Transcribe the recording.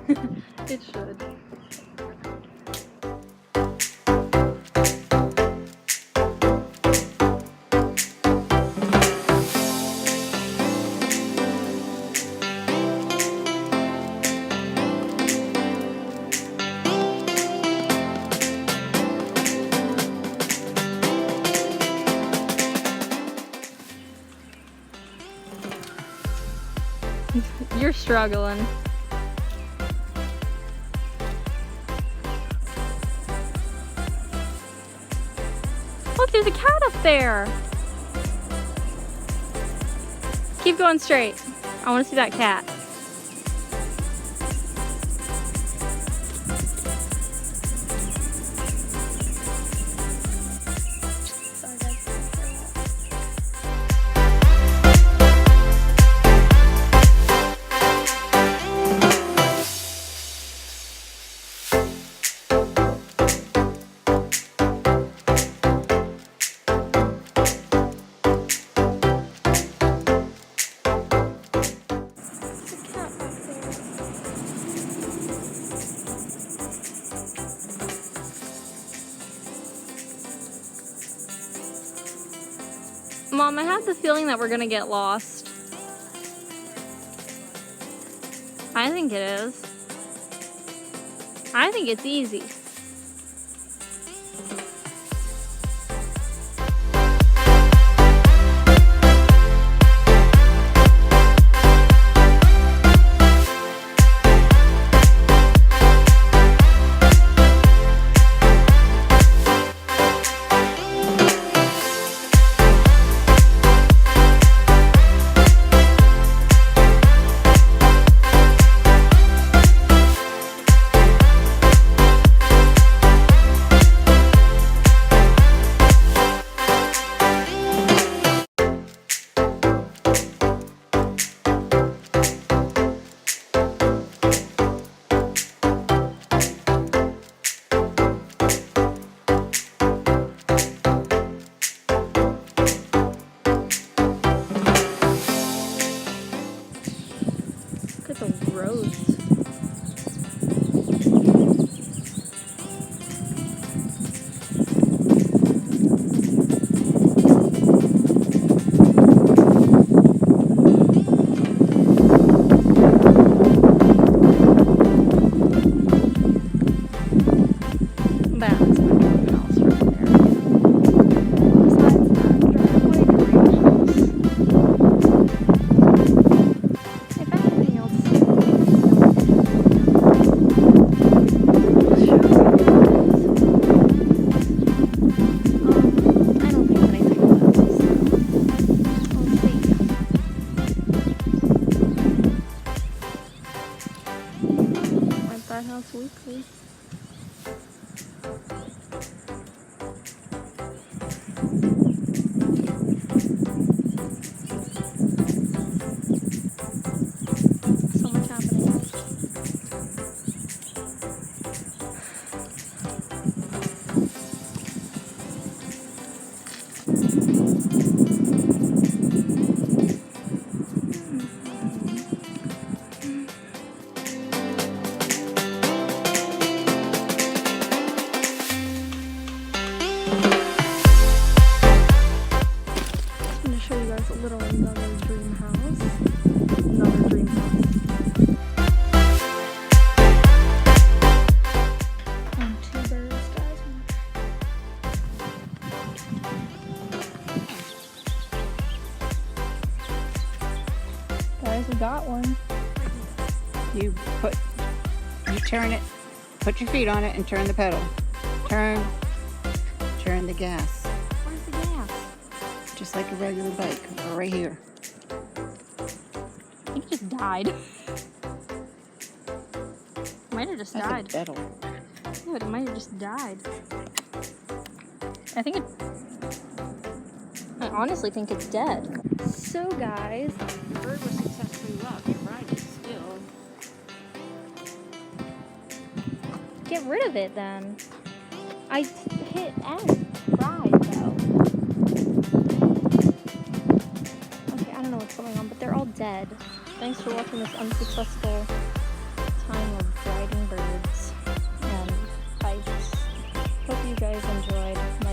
It should. You're struggling. Look, there's a cat up there. Keep going straight. I want to see that cat. Mom, I have the feeling that we're gonna get lost. I think it is. I think it's easy. Look at the roads. House Weekly. So much happening. A little another dream house. Another dream house. And 2 birds, guys. Guys, we got one. You turn it, put your feet on it and turn the pedal. Turn the gas. Where's the gas? Just like a regular bike, right here. I think it just died. Might have just died. That's a pedal. Yeah, but it might have just died. I honestly think it's dead. So guys, The bird was successfully locked. You're right, it's still. get rid of it then. I hit N. Tried though. Okay, I don't know what's going on, but they're all dead. Thanks for watching this unsuccessful time of guys enjoyed my